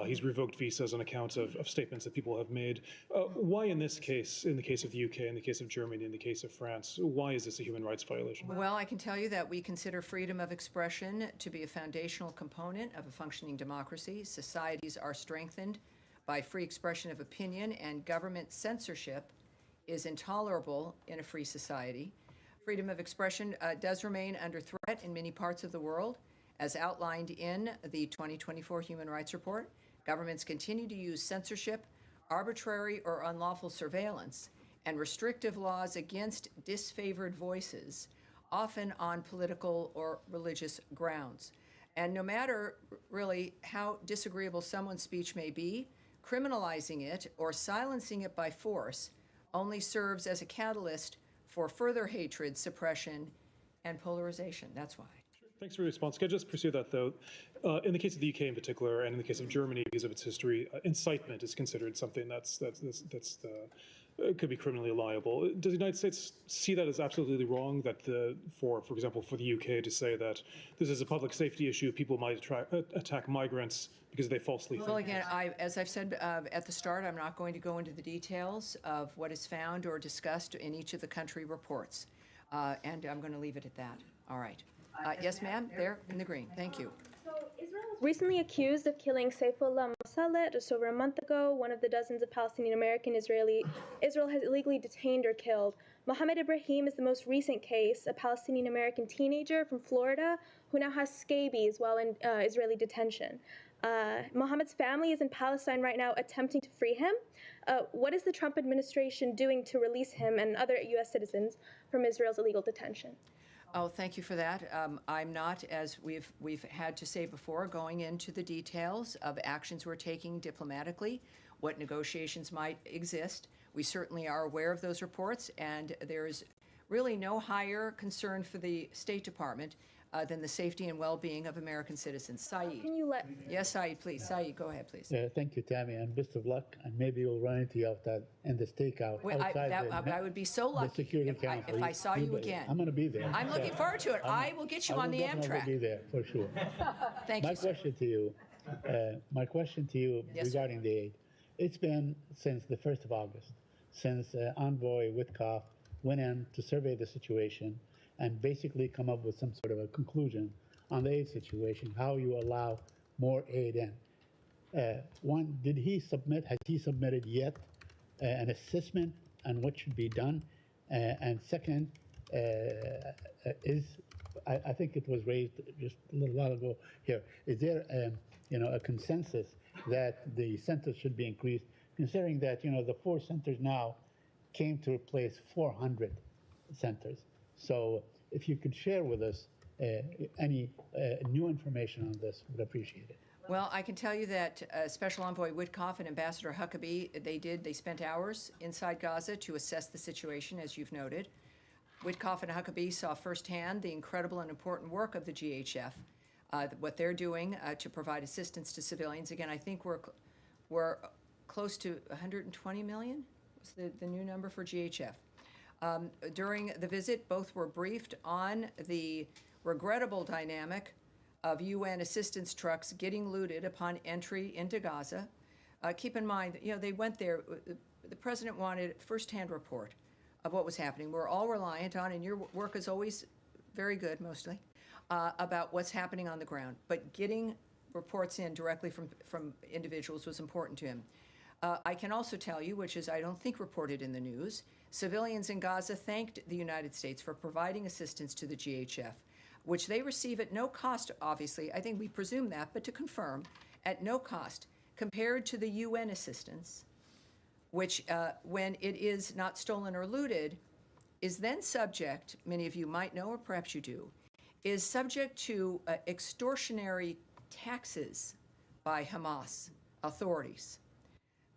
He's revoked visas on account of statements that people have made. Why in this case, in the case of the UK, in the case of Germany, in the case of France, why is this a human rights violation? Well, I can tell you that we consider freedom of expression to be a foundational component of a functioning democracy. Societies are strengthened by free expression of opinion, and government censorship is intolerable in a free society. Freedom of expression does remain under threat in many parts of the world, as outlined in the 2024 Human Rights Report. Governments continue to use censorship, arbitrary or unlawful surveillance, and restrictive laws against disfavored voices, often on political or religious grounds. And no matter really how disagreeable someone's speech may be, criminalizing it or silencing it by force only serves as a catalyst for further hatred, suppression, and polarization. That's why. Thanks for your response. Can I just pursue that, though? In the case of the UK in particular, and in the case of Germany because of its history, incitement is considered something that's could be criminally liable. Does the United States see that as absolutely wrong? That for example, for the UK to say that this is a public safety issue, people might attack migrants because they falsely Well, think. again, as I've said at the start, I'm not going to go into the details of what is found or discussed in each of the country reports. And I'm going to leave it at that. All right. Yes, ma'am, there in the green. Thank you. So Israel was recently accused of killing Saifullah Mosaleh just over a month ago, one of the dozens of Palestinian American Israel has illegally detained or killed. Mohammed Ibrahim is the most recent case, a Palestinian American teenager from Florida who now has scabies while in Israeli detention. Mohammed's family is in Palestine right now attempting to free him. What is the Trump administration doing to release him and other U.S. citizens from Israel's illegal detention? Oh, thank you for that. I'm not, as we've had to say before, going into the details of actions we're taking diplomatically, what negotiations might exist. We certainly are aware of those reports, and there is really no higher concern for the State Department than the safety and well-being of American citizens. Saeed. Can you let... Yes, Saeed, please. Saeed, go ahead, please. Thank you, Tammy, and best of luck. And maybe we'll run into you outside in the stakeout outside I would be so the lucky Security Council. if I saw you again. I'm going to be there. I'm looking forward to it. I will get you on the I will Amtrak. be there for sure. Thank My you, sir. question to you Yes, sir. regarding the aid. It's been since the 1st of August, since Envoy Witkoff went in to survey the situation and basically come up with some sort of a conclusion on the aid situation, how you allow more aid in. One, has he submitted yet an assessment on what should be done? And second, I think it was raised just a little while ago here, is there a consensus that the centers should be increased, considering that the 4 centers now came to replace 400 centers? So if you could share with us any new information on this, would appreciate it. Well, I can tell you that Special Envoy Witkoff and Ambassador Huckabee, they spent hours inside Gaza to assess the situation, as you've noted. Witkoff and Huckabee saw firsthand the incredible and important work of the GHF, what they're doing to provide assistance to civilians. Again, I think we're close to 120 million, was the new number for GHF. During the visit, both were briefed on the regrettable dynamic of UN assistance trucks getting looted upon entry into Gaza. Keep in mind, they went there, the president wanted firsthand report of what was happening. We're all reliant on, and your work is always very good, mostly, about what's happening on the ground. But getting reports in directly from individuals was important to him. I can also tell you, which is I don't think reported in the news, civilians in Gaza thanked the United States for providing assistance to the GHF, which they receive at no cost, obviously. I think we presume that, but to confirm, at no cost, compared to the UN assistance, which, when it is not stolen or looted, is then subject, many of you might know, or perhaps you do, is subject to extortionary taxes by Hamas authorities.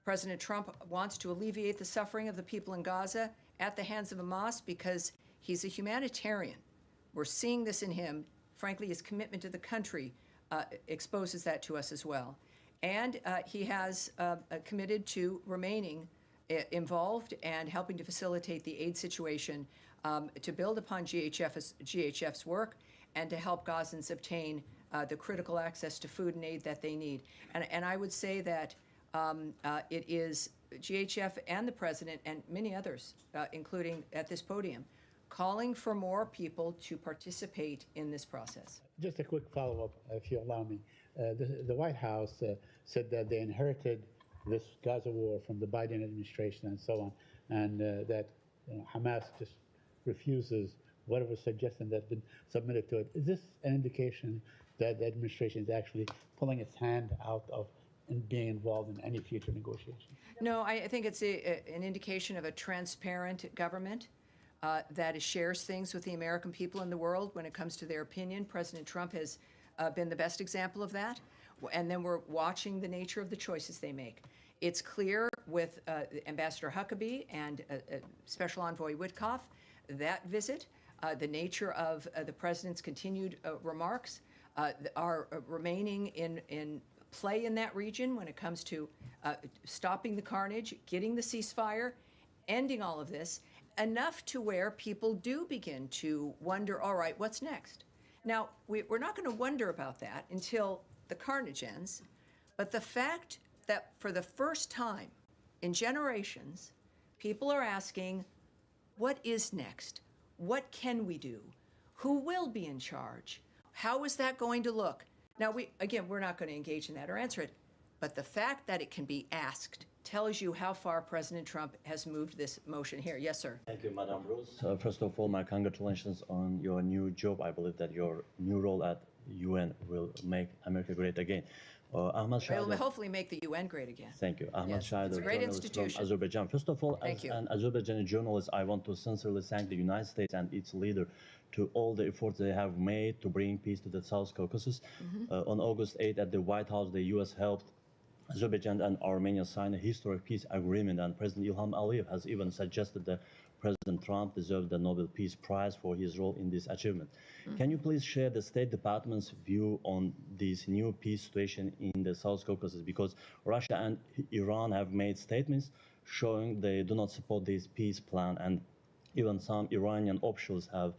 President Trump wants to alleviate the suffering of the people in Gaza at the hands of Hamas because he's a humanitarian. We're seeing this in him. Frankly, his commitment to the country exposes that to us as well. And he has committed to remaining involved and helping to facilitate the aid situation to build upon GHF's work and to help Gazans obtain the critical access to food and aid that they need. And I would say that it is GHF and the president and many others, including at this podium, calling for more people to participate in this process. Just a quick follow-up, if you allow me. The White House said that they inherited this Gaza war from the Biden administration and so on, and that Hamas just refuses whatever suggestion that's been submitted to it. Is this an indication that the administration is actually pulling its hand out of being involved in any future negotiation? No, I think it's an indication of a transparent government that shares things with the American people and the world when it comes to their opinion. President Trump has been the best example of that. And then we're watching the nature of the choices they make. It's clear with Ambassador Huckabee and Special Envoy Witkoff, that visit, the nature of the president's continued remarks are remaining in play in that region when it comes to stopping the carnage, getting the ceasefire, ending all of this, enough to where people do begin to wonder, all right, what's next? Now, we're not going to wonder about that until the carnage ends, but the fact that for the first time in generations, people are asking, what is next? What can we do? Who will be in charge? How is that going to look? Now, we're not going to engage in that or answer it, but the fact that it can be asked tells you how far President Trump has moved this motion here. Yes, sir. Thank you, Madam Bruce. First of all, my congratulations on your new job. I believe that your new role at UN will make America great again. Ahmad It will Shaider. hopefully make the UN great again. Thank you. Ahmad Yes, Shaider, it's a great journalist institution. from Azerbaijan. First of all, Thank as you. an Azerbaijani journalist, I want to sincerely thank the United States and its leader to all the efforts they have made to bring peace to the South Caucasus. On August 8th at the White House, the U.S. helped Azerbaijan and Armenia sign a historic peace agreement, and President Ilham Aliyev has even suggested that President Trump deserved the Nobel Peace Prize for his role in this achievement. Can you please share the State Department's view on this new peace situation in the South Caucasus? Because Russia and Iran have made statements showing they do not support this peace plan, and even some Iranian officials have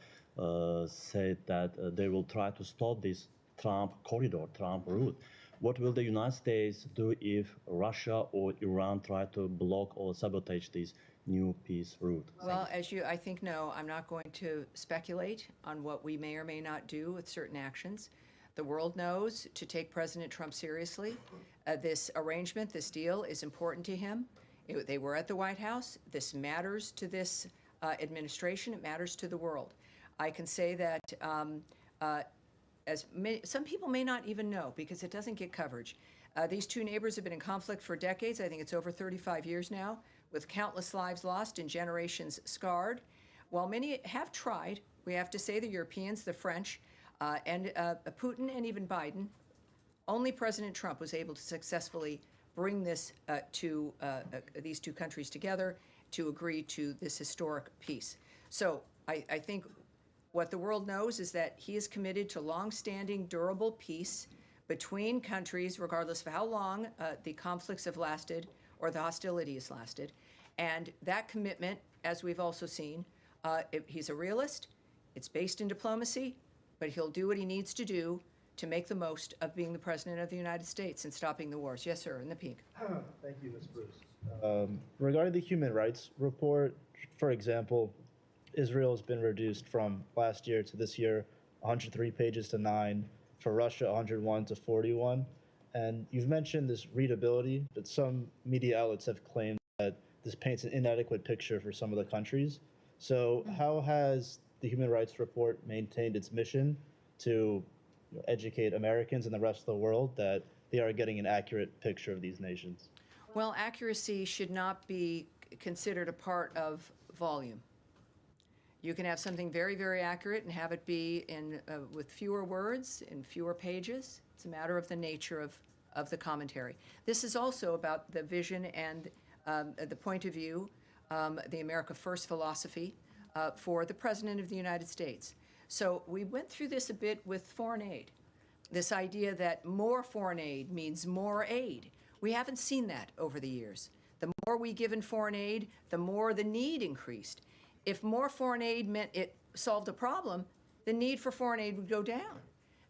said that they will try to stop this Trump corridor, Trump route. What will the United States do if Russia or Iran try to block or sabotage this new peace route? Well, as you, I think, know, I'm not going to speculate on what we may or may not do with certain actions. The world knows to take President Trump seriously. This arrangement, this deal is important to him. They were at the White House. This matters to this administration. It matters to the world. I can say that some people may not even know because it doesn't get coverage. These two neighbors have been in conflict for decades. I think it's over 35 years now, with countless lives lost and generations scarred. While many have tried, we have to say, the Europeans, the French, and Putin and even Biden, only President Trump was able to successfully bring this these two countries together to agree to this historic peace. So I think what the world knows is that he is committed to long-standing, durable peace between countries, regardless of how long the conflicts have lasted or the hostility has lasted. And that commitment, as we've also seen, He's a realist. It's based in diplomacy, but he'll do what he needs to do to make the most of being the President of the United States and stopping the wars. Yes, sir, in the pink. Thank you, Ms. Bruce. Regarding the human rights report, for example, Israel has been reduced from last year to this year, 103 pages to 9, for Russia, 101 to 41. And you've mentioned this readability, but some media outlets have claimed that this paints an inadequate picture for some of the countries. So how has the Human Rights Report maintained its mission to educate Americans and the rest of the world that they are getting an accurate picture of these nations? Well, accuracy should not be considered a part of volume. You can have something very, very accurate and have it be in with fewer words, in fewer pages. It's a matter of the nature of the commentary. This is also about the vision and the point of view, the America First philosophy for the President of the United States. So we went through this a bit with foreign aid, this idea that more foreign aid means more aid. We haven't seen that over the years. The more we give in foreign aid, the more the need increased. If more foreign aid meant it solved a problem, the need for foreign aid would go down.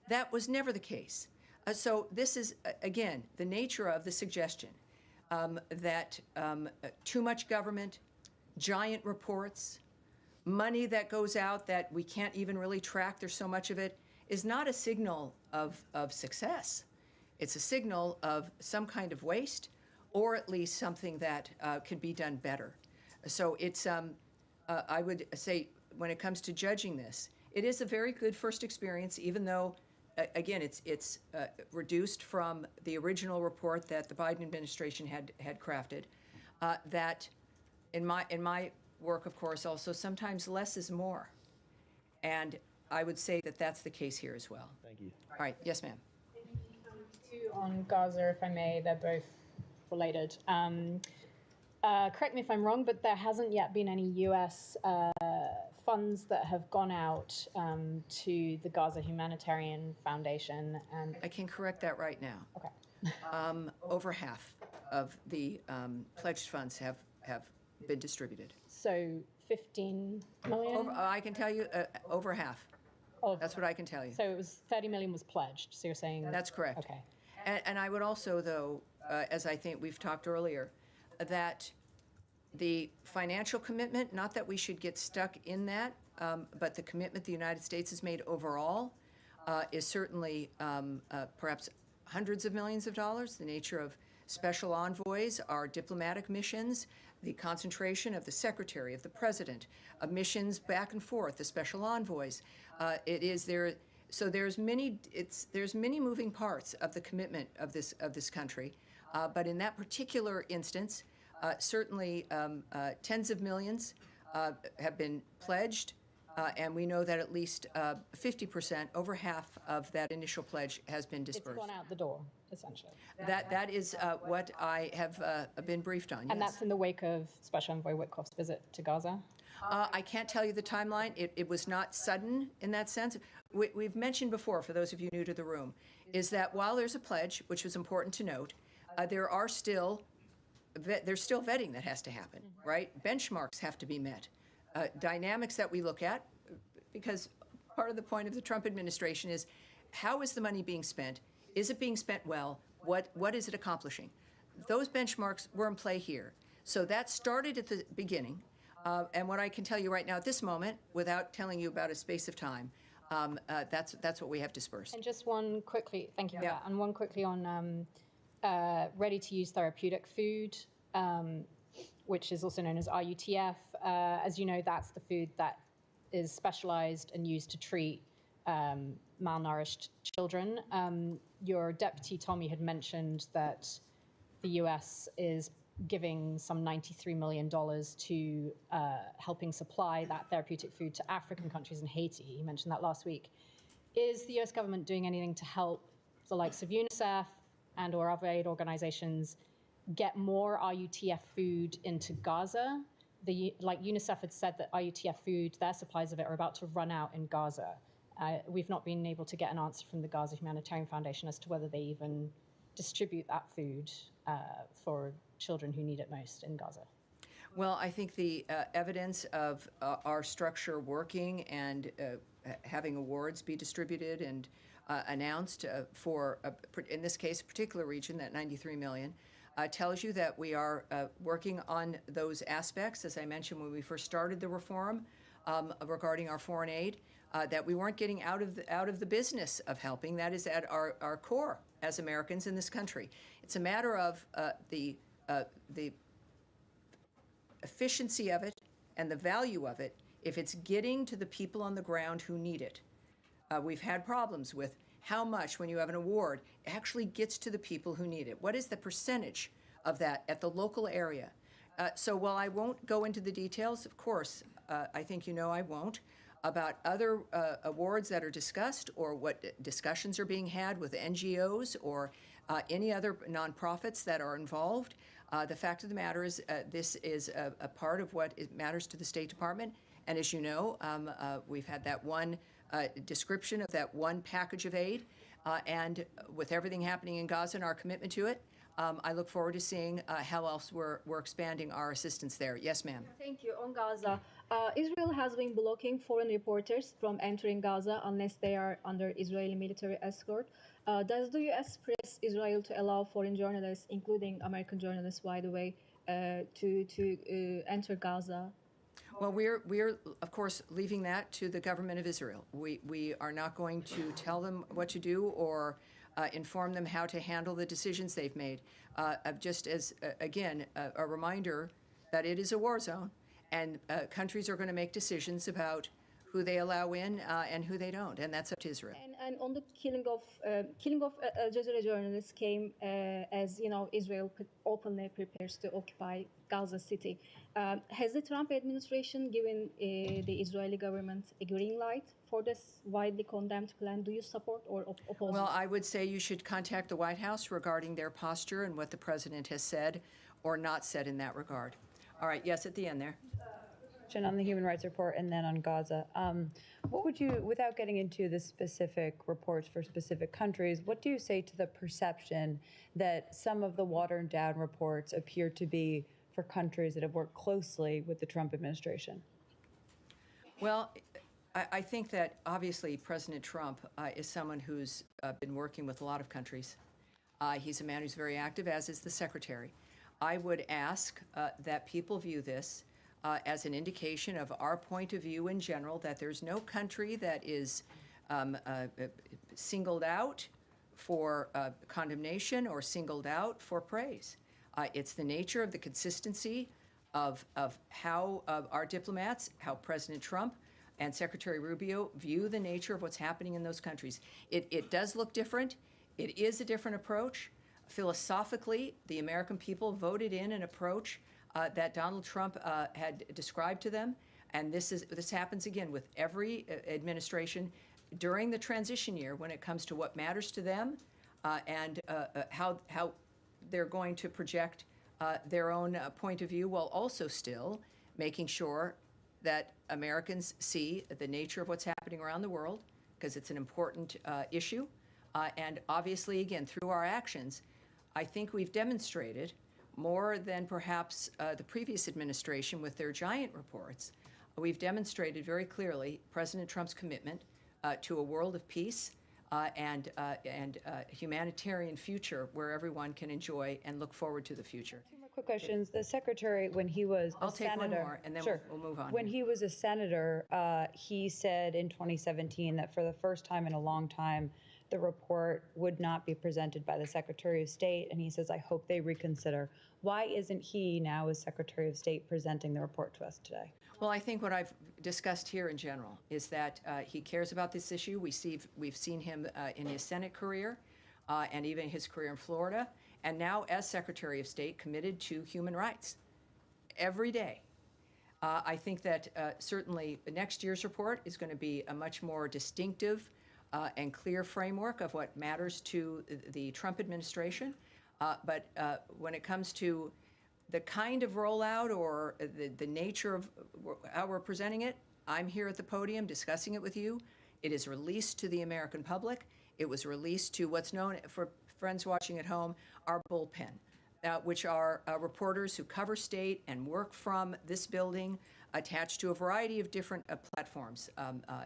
That was never the case. So this is, again, the nature of the suggestion that too much government, giant reports, money that goes out that we can't even really track, there's so much of it, is not a signal of success. It's a signal of some kind of waste, or at least something that could be done better. So it's, I would say, when it comes to judging this, it is a very good first experience, even though, again, it's reduced from the original report that the Biden administration had crafted. That, in my work, of course, also sometimes less is more, and I would say that that's the case here as well. Thank you. All right, yes, ma'am. Two on Gaza, if I may. They're both related. Correct me if I'm wrong, but there hasn't yet been any U.S. funds that have gone out to the Gaza Humanitarian Foundation. And I can correct that right now. Okay. Over half of the pledged funds have been distributed. So 15 million? I can tell you over half. That's what I can tell you. So it was 30 million was pledged. So you're saying that's correct. Okay. And I would also, though, as I think we've talked earlier, that the financial commitment, not that we should get stuck in that, but the commitment the United States has made overall is certainly perhaps hundreds of millions of dollars. The nature of special envoys, our diplomatic missions, the concentration of the secretary, of the president, of missions back and forth, the special envoys. It is there. So there's many moving parts of the commitment of this country, but in that particular instance, certainly tens of millions have been pledged, and we know that at least 50%, over half of that initial pledge has been dispersed. It's gone out the door, essentially. That is what I have been briefed on. And yes. that's in the wake of Special Envoy Witkoff's visit to Gaza? I can't tell you the timeline. It was not sudden in that sense. We've mentioned before, for those of you new to the room, is that while there's a pledge, which was important to note, there's still vetting that has to happen, right? Benchmarks have to be met. Dynamics that we look at, because part of the point of the Trump administration is how is the money being spent? Is it being spent well? What is it accomplishing? Those benchmarks were in play here. So that started at the beginning. And what I can tell you right now at this moment, without telling you about a space of time, that's what we have dispersed. And just one quickly, thank you for that, and one quickly on ready-to-use therapeutic food, which is also known as RUTF. As you know, that's the food that is specialized and used to treat malnourished children. Your deputy, Tommy, had mentioned that the US is giving some $93 million to helping supply that therapeutic food to African countries and Haiti. He mentioned that last week. Is the US government doing anything to help the likes of UNICEF and or other aid organizations get more RUTF food into Gaza? Like UNICEF had said that RUTF food, their supplies of it are about to run out in Gaza. We've not been able to get an answer from the Gaza Humanitarian Foundation as to whether they even distribute that food for children who need it most in Gaza. Well, I think the evidence of our structure working and having awards be distributed and announced for, in this case, a particular region, that 93 million, tells you that we are working on those aspects. As I mentioned when we first started the reform regarding our foreign aid, that we weren't getting out of the business of helping. That is at our core as Americans in this country. It's a matter of the efficiency of it and the value of it if it's getting to the people on the ground who need it. We've had problems with how much, when you have an award, actually gets to the people who need it. What is the percentage of that at the local area? So while I won't go into the details, of course, I think you know I won't, about other awards that are discussed or what discussions are being had with NGOs or any other nonprofits that are involved. The fact of the matter is this is a part of what matters to the State Department. And as you know, we've had that one description of that one package of aid. And with everything happening in Gaza and our commitment to it, I look forward to seeing how else we're expanding our assistance there. Yes, ma'am. Thank you. On Gaza, Israel has been blocking foreign reporters from entering Gaza unless they are under Israeli military escort. Does the U.S. press Israel to allow foreign journalists, including American journalists, by the way, to enter Gaza? Well, we're of course leaving that to the government of Israel. We are not going to tell them what to do or inform them how to handle the decisions they've made. Just as again a reminder that it is a war zone, and countries are going to make decisions about who they allow in and who they don't, and that's up to Israel. And on the killing of Al Jazeera journalists came as Israel openly prepares to occupy Gaza City. Has the Trump administration given the Israeli government a green light for this widely condemned plan? Do you support or oppose? Well, I would say you should contact the White House regarding their posture and what the president has said or not said in that regard. All right, yes, at the end there. On the human rights report and then on Gaza. What would you, without getting into the specific reports for specific countries, what do you say to the perception that some of the watered down reports appear to be for countries that have worked closely with the Trump administration? Well, I think that obviously President Trump is someone who's been working with a lot of countries. He's a man who's very active, as is the secretary. I would ask that people view this as an indication of our point of view in general, that there's no country that is singled out for condemnation or singled out for praise. It's the nature of the consistency of how our diplomats, how President Trump and Secretary Rubio view the nature of what's happening in those countries. It does look different. It is a different approach. Philosophically, the American people voted in an approach that Donald Trump had described to them, and this happens again with every administration during the transition year when it comes to what matters to them and how they're going to project their own point of view, while also still making sure that Americans see the nature of what's happening around the world, because it's an important issue, and obviously, again, through our actions, I think we've demonstrated more than perhaps the previous administration with their giant reports. We've demonstrated very clearly President Trump's commitment to a world of peace and a humanitarian future where everyone can enjoy and look forward to the future. Two more quick questions. The secretary, when he was I'll a take senator, one more, and then sure. we'll move on. When he was a senator, he said in 2017 that for the first time in a long time, the report would not be presented by the Secretary of State, and he says, I hope they reconsider. Why isn't he now, as Secretary of State, presenting the report to us today? Well, I think what I've discussed here in general is that he cares about this issue. We've seen him in his Senate career and even his career in Florida, and now as Secretary of State, committed to human rights every day. I think that certainly next year's report is going to be a much more distinctive and clear framework of what matters to the Trump administration. But when it comes to the kind of rollout or the nature of how we're presenting it, I'm here at the podium discussing it with you. It is released to the American public. It was released to what's known, for friends watching at home, our bullpen. which are reporters who cover state and work from this building, attached to a variety of different platforms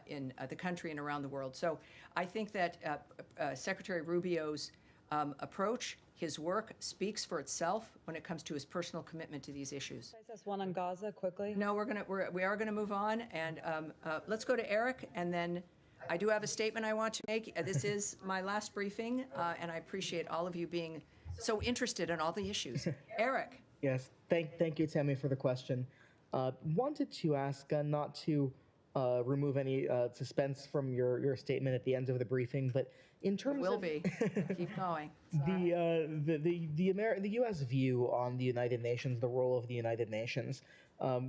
in the country and around the world. So I think that Secretary Rubio's approach, his work, speaks for itself when it comes to his personal commitment to these issues. Can I ask one on Gaza quickly? No, we are gonna move on, and let's go to Eric, and then I do have a statement I want to make. This is my last briefing, and I appreciate all of you being so interested in all the issues. Eric. Yes, thank you, Tammy, for the question. Wanted to ask not to remove any suspense from your statement at the end of the briefing, but in terms Will of be. Keep going. the U.S. view on the United Nations, the role of the United Nations,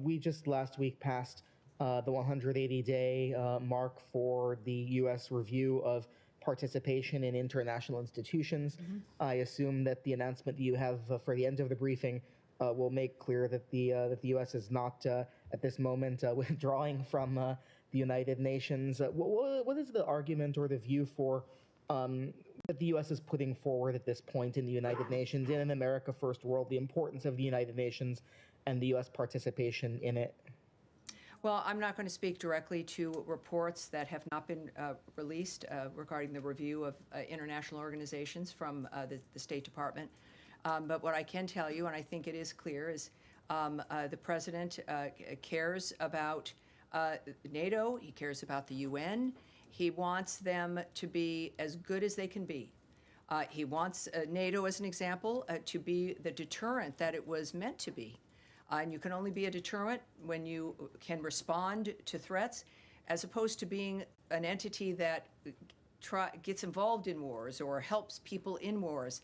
we just last week passed the 180-day mark for the U.S. review of participation in international institutions. I assume that the announcement that you have for the end of the briefing will make clear that the U.S. is not at this moment withdrawing from the United Nations. What is the argument or the view for that the U.S. is putting forward at this point in the United Nations, in an America First world, the importance of the United Nations and the U.S. participation in it? Well, I'm not going to speak directly to reports that have not been released regarding the review of international organizations from the State Department. But what I can tell you, and I think it is clear, is the President cares about NATO, he cares about the UN, he wants them to be as good as they can be. He wants NATO, as an example, to be the deterrent that it was meant to be. And you can only be a deterrent when you can respond to threats, as opposed to being an entity that gets involved in wars or helps people in wars.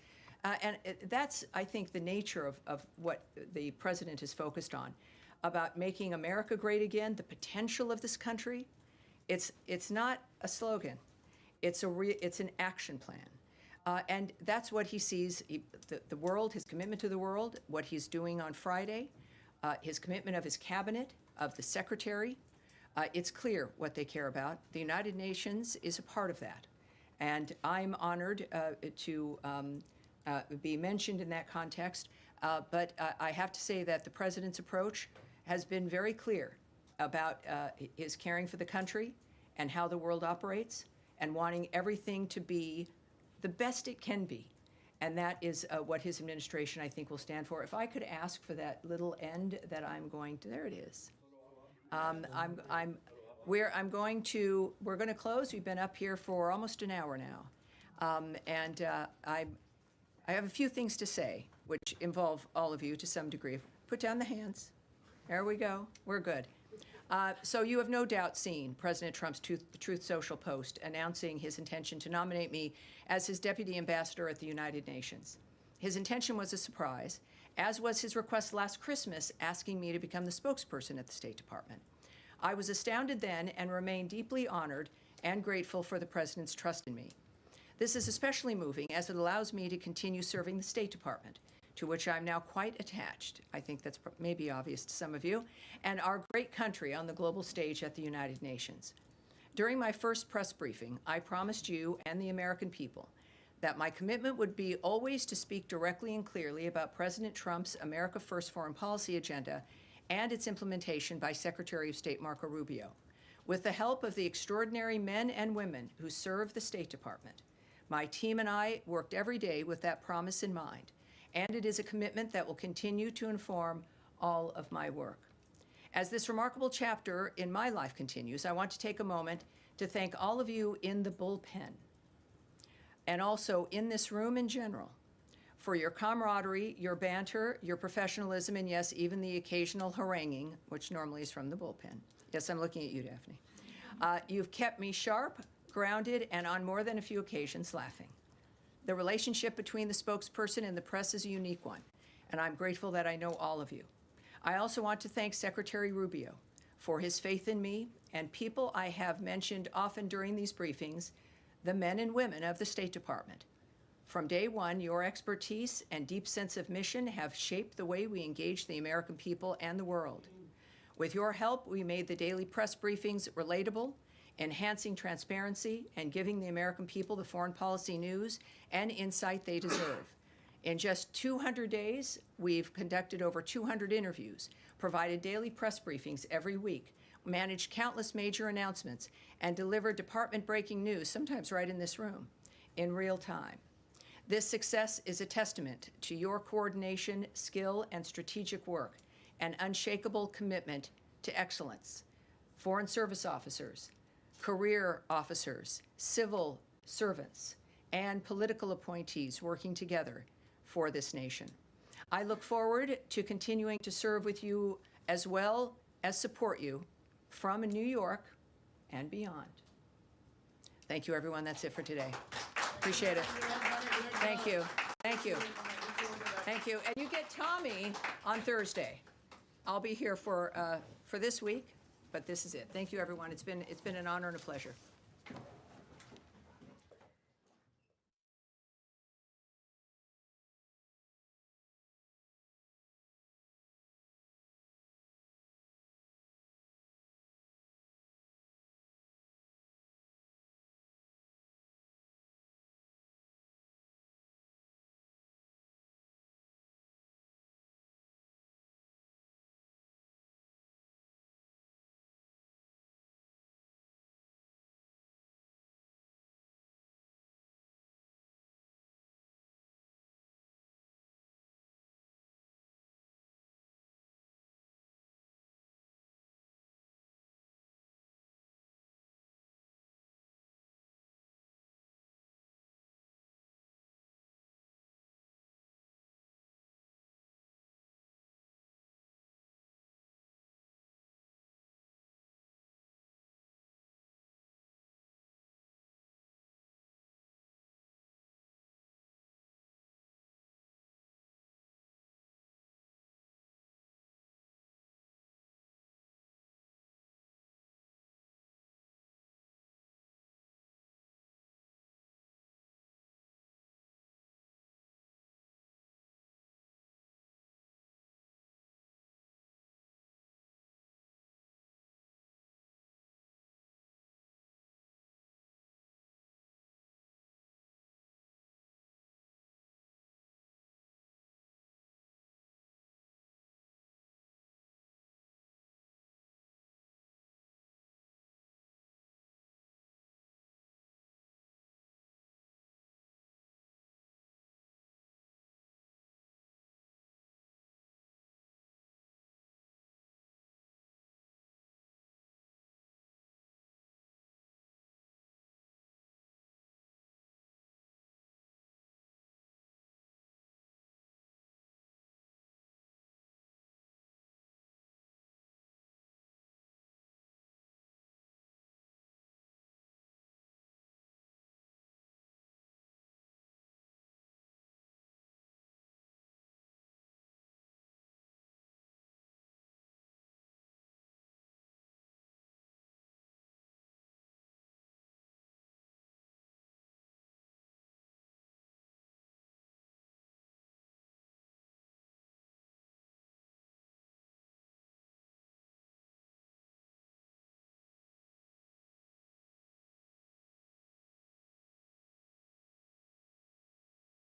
And that's, I think, the nature of what the President is focused on, about making America great again, the potential of this country. It's not a slogan. It's an action plan. And that's what he sees, the world, his commitment to the world, what he's doing on Friday, his commitment of his cabinet, of the secretary. It's clear what they care about. The United Nations is a part of that. And I'm honored to be mentioned in that context. But I have to say that the President's approach has been very clear about his caring for the country and how the world operates, and wanting everything to be the best it can be. And that is what his administration, I think, will stand for. If I could ask for that little end that I'm going to, there it is. We're going to close. We've been up here for almost an hour now. I have a few things to say, which involve all of you to some degree. Put down the hands. There we go. We're good. So you have no doubt seen President Trump's Truth Social post announcing his intention to nominate me as his deputy ambassador at the United Nations. His intention was a surprise, as was his request last Christmas asking me to become the spokesperson at the State Department. I was astounded then and remain deeply honored and grateful for the President's trust in me. This is especially moving as it allows me to continue serving the State Department, to which I'm now quite attached. I think that's maybe obvious to some of you, and our great country on the global stage at the United Nations. During my first press briefing, I promised you and the American people that my commitment would be always to speak directly and clearly about President Trump's America First foreign policy agenda and its implementation by Secretary of State Marco Rubio. With the help of the extraordinary men and women who serve the State Department, my team and I worked every day with that promise in mind, and it is a commitment that will continue to inform all of my work. As this remarkable chapter in my life continues, I want to take a moment to thank all of you in the bullpen, and also in this room in general, for your camaraderie, your banter, your professionalism, and yes, even the occasional haranguing, which normally is from the bullpen. Yes, I'm looking at you, Daphne. You've kept me sharp, grounded, and on more than a few occasions, laughing. The relationship between the spokesperson and the press is a unique one, and I'm grateful that I know all of you. I also want to thank Secretary Rubio for his faith in me and people I have mentioned often during these briefings, the men and women of the State Department. From day one, your expertise and deep sense of mission have shaped the way we engage the American people and the world. With your help, we made the daily press briefings relatable, enhancing transparency and giving the American people the foreign policy news and insight they deserve. In just 200 days, we've conducted over 200 interviews, provided daily press briefings every week, managed countless major announcements, and delivered department-breaking news, sometimes right in this room, in real time. This success is a testament to your coordination, skill, and strategic work, and unshakable commitment to excellence. Foreign service officers, career officers, civil servants, and political appointees working together for this nation. I look forward to continuing to serve with you as well as support you from New York and beyond. Thank you, everyone. That's it for today. Appreciate it. Thank you. Thank you. Thank you. And you get Tommy on Thursday. I'll be here for this week, but this is it. Thank you, everyone. It's been an honor and a pleasure.